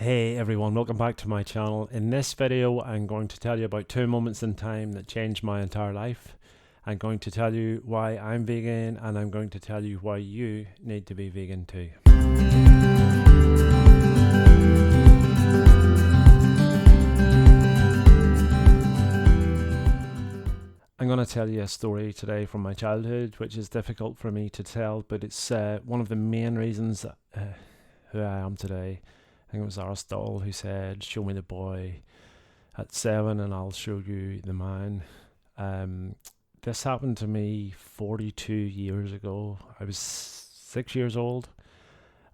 Hey everyone, welcome back to my channel. In this video, I'm going to tell you about 2 moments in time that changed my entire life. I'm going to tell you why I'm vegan, and I'm going to tell you why you need to be vegan too. I'm going to tell you a story today from my childhood, which is difficult for me to tell, but it's one of the main reasons that, who I am today. I think it was Aristotle who said, "Show me the boy at 7 and I'll show you the man." This happened to me 42 years ago. I was 6 years old,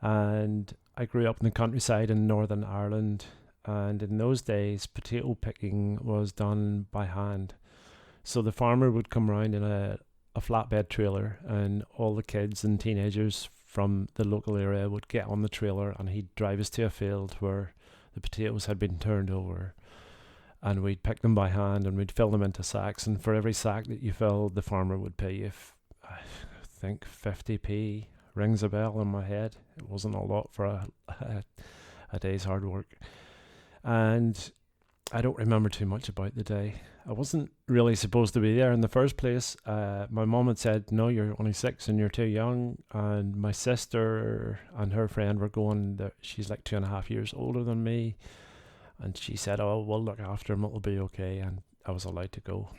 and I grew up in the countryside in Northern Ireland, and in those days potato picking was done by hand. So the farmer would come around in a flatbed trailer, and all the kids and teenagers from the local area would get on the trailer, and he'd drive us to a field where the potatoes had been turned over, and we'd pick them by hand and we'd fill them into sacks. And for every sack that you filled, the farmer would pay you, I think 50p. Rings a bell in my head. It wasn't a lot for a day's hard work. And I don't remember too much about the day. I wasn't really supposed to be there in the first place. My mom had said, "No, you're only 6 and you're too young." And my sister and her friend were going. She's like 2.5 years older than me. And she said, "Oh, we'll look after him. It'll be okay." And I was allowed to go.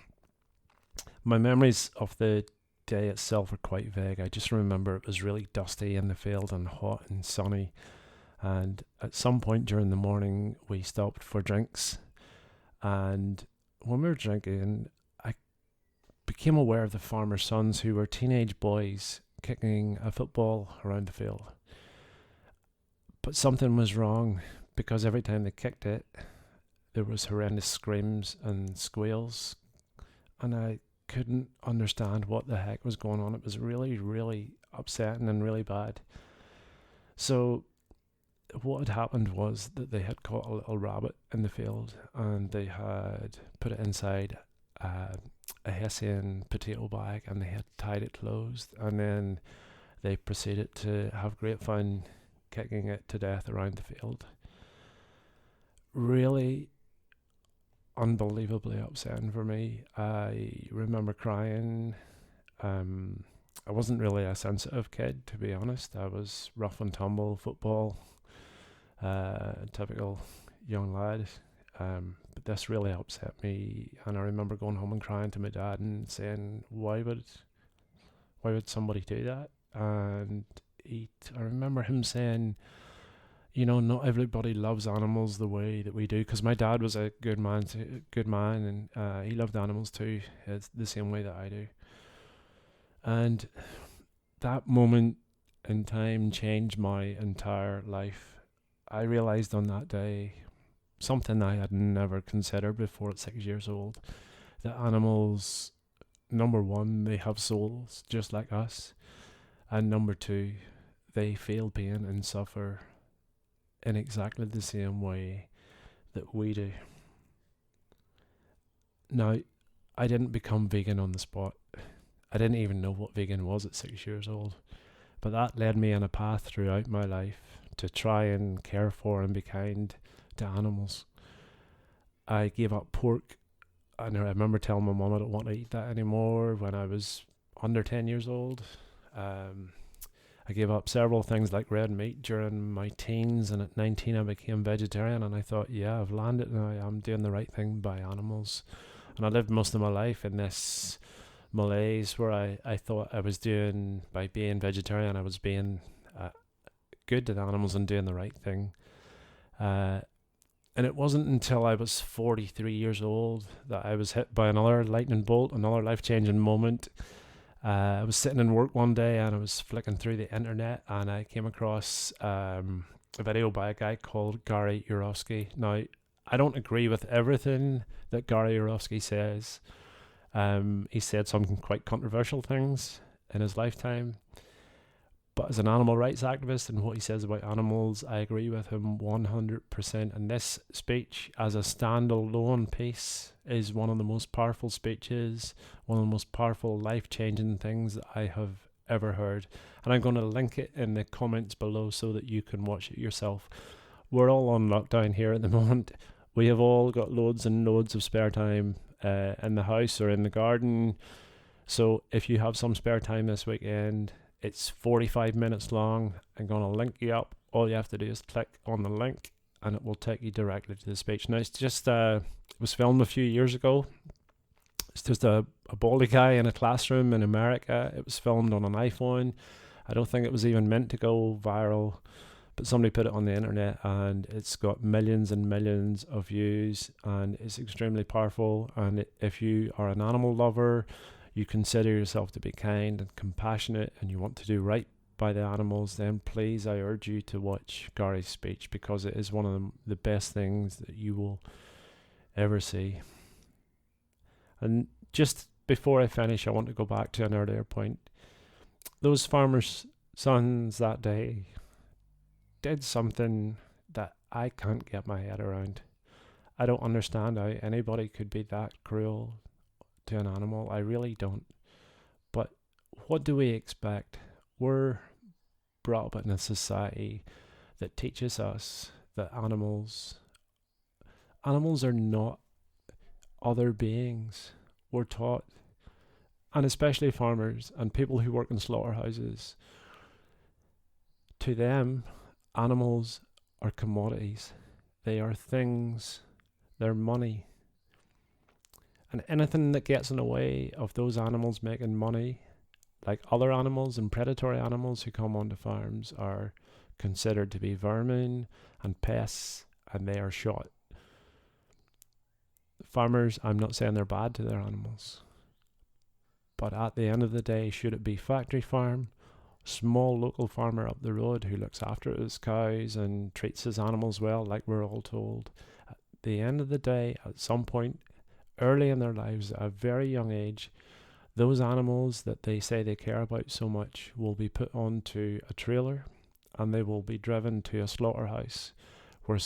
My memories of the day itself are quite vague. I just remember it was really dusty in the field and hot and sunny. And at some point during the morning, we stopped for drinks. And when we were drinking, I became aware of the farmer's sons, who were teenage boys kicking a football around the field. But something was wrong, because every time they kicked it, there was horrendous screams and squeals, and I couldn't understand what the heck was going on. It was really, really upsetting and really bad. So what had happened was that they had caught a little rabbit in the field, and they had put it inside a Hessian potato bag, and they had tied it closed, and then they proceeded to have great fun kicking it to death around the field. Really unbelievably upsetting for me. I remember crying. I wasn't really a sensitive kid, to be honest. I was rough and tumble, football, typical young lad. But this really upset me, and I remember going home and crying to my dad and saying, why would somebody do that? And I remember him saying, not everybody loves animals the way that we do, because my dad was a good man, and he loved animals too. It's the same way that I do. And that moment in time changed my entire life. I realized on that day something I had never considered before at 6 years old, that animals, number one, they have souls just like us, and number two, they feel pain and suffer in exactly the same way that we do. Now, I didn't become vegan on the spot. I didn't even know what vegan was at 6 years old, but that led me on a path throughout my life to try and care for and be kind to animals. I gave up pork, and I remember telling my mum I don't want to eat that anymore when I was under 10 years old. I gave up several things like red meat during my teens, and at 19 I became vegetarian, and I thought, yeah, I've landed now. I'm doing the right thing by animals. And I lived most of my life in this malaise where I thought I was doing, by being vegetarian, I was being good to the animals and doing the right thing. And it wasn't until I was 43 years old that I was hit by another lightning bolt, another life-changing moment. I was sitting in work one day, and I was flicking through the internet, and I came across a video by a guy called Gary Yourofsky. Now, I don't agree with everything that Gary Yourofsky says. He said some quite controversial things in his lifetime, but as an animal rights activist and what he says about animals, I agree with him 100%. And this speech, as a standalone piece, is one of the most powerful speeches, one of the most powerful life-changing things that I have ever heard. And I'm going to link it in the comments below so that you can watch it yourself. we're all on lockdown here at the moment. We have all got loads and loads of spare time in the house or in the garden. So if you have some spare time this weekend, it's 45 minutes long. I'm going to link you up. All you have to do is click on the link and it will take you directly to the speech. Now, it's just, it was filmed a few years ago. It's just a baldy guy in a classroom in America. It was filmed on an iPhone. I don't think it was even meant to go viral, but somebody put it on the internet and it's got millions and millions of views and it's extremely powerful. And if you are an animal lover, you consider yourself to be kind and compassionate and you want to do right by the animals, then please, I urge you to watch Gary's speech, because it is one of the best things that you will ever see. And just before I finish, I want to go back to an earlier point. Those farmers' sons that day did something that I can't get my head around. I don't understand how anybody could be that cruel to an animal. I really don't. But what do we expect? We're brought up in a society that teaches us that animals are not other beings. We're taught, and especially farmers and people who work in slaughterhouses, to them, animals are commodities. They are things. They're money. And anything that gets in the way of those animals making money, like other animals and predatory animals who come onto farms, are considered to be vermin and pests, and they are shot. Farmers, I'm not saying they're bad to their animals, but at the end of the day, should it be factory farm, small local farmer up the road who looks after his cows and treats his animals well, like we're all told, at the end of the day, at some point early in their lives, at a very young age, those animals that they say they care about so much will be put onto a trailer and they will be driven to a slaughterhouse where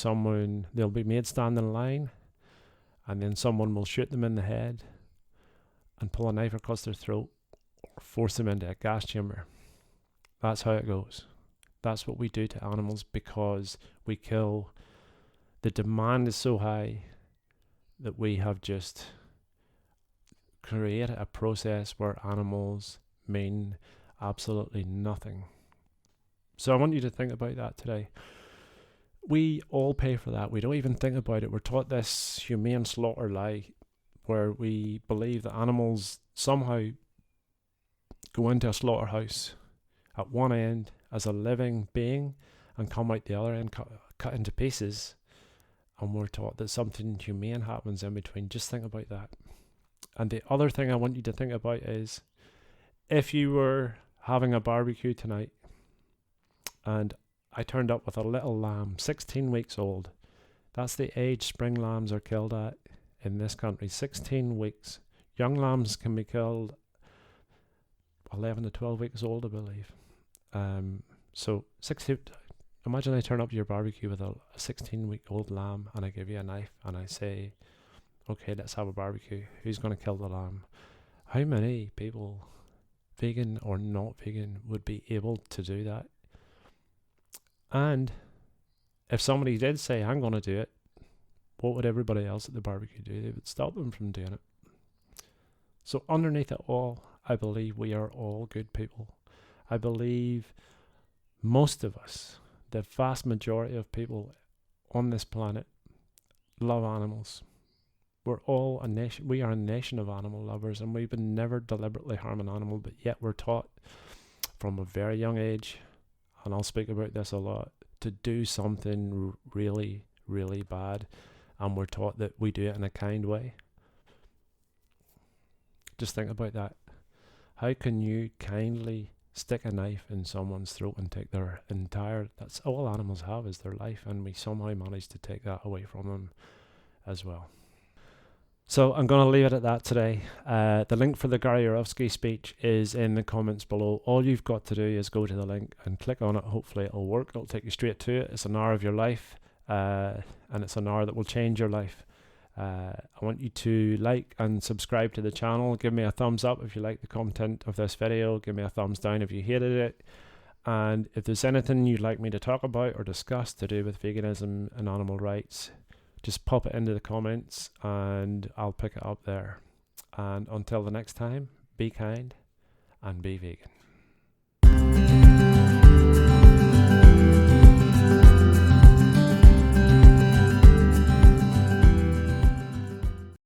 they'll be made stand in line, and then someone will shoot them in the head and pull a knife across their throat or force them into a gas chamber. That's how it goes. That's what we do to animals because we kill. The demand is so high that we have just created a process where animals mean absolutely nothing. So I want you to think about that today. We all pay for that. We don't even think about it. We're taught this humane slaughter lie where we believe that animals somehow go into a slaughterhouse at one end as a living being and come out the other end cut into pieces, and we're taught that something humane happens in between. Just think about that. And the other thing I want you to think about is, if you were having a barbecue tonight and I turned up with a little lamb, 16 weeks old. That's the age spring lambs are killed at in this country, 16 weeks. Young lambs can be killed 11 to 12 weeks old, I believe. So 16, imagine I turn up to your barbecue with a 16-week-old lamb and I give you a knife and I say, okay, let's have a barbecue. Who's going to kill the lamb? How many people, vegan or not vegan, would be able to do that? And if somebody did say, I'm going to do it, what would everybody else at the barbecue do? They would stop them from doing it. So underneath it all, I believe we are all good people. I believe most of us, the vast majority of people on this planet, love animals. We're all a nation. We are a nation of animal lovers, and we would never deliberately harm an animal, but yet we're taught from a very young age, and I'll speak about this a lot, to do something really, really bad, and we're taught that we do it in a kind way. Just think about that. How can you kindly stick a knife in someone's throat and take their that's all animals have, is their life, and we somehow manage to take that away from them as well. So I'm going to leave it at that today. The link for the Gary Yourofsky speech is in the comments below. All you've got to do is go to the link and click on it. Hopefully it'll work. It'll take you straight to it. It's an hour of your life, and it's an hour that will change your life. I want you to like and subscribe to the channel. Give me a thumbs up if you like the content of this video. Give me a thumbs down if you hated it. And if there's anything you'd like me to talk about or discuss to do with veganism and animal rights, just pop it into the comments and I'll pick it up there. And until the next time, be kind and be vegan.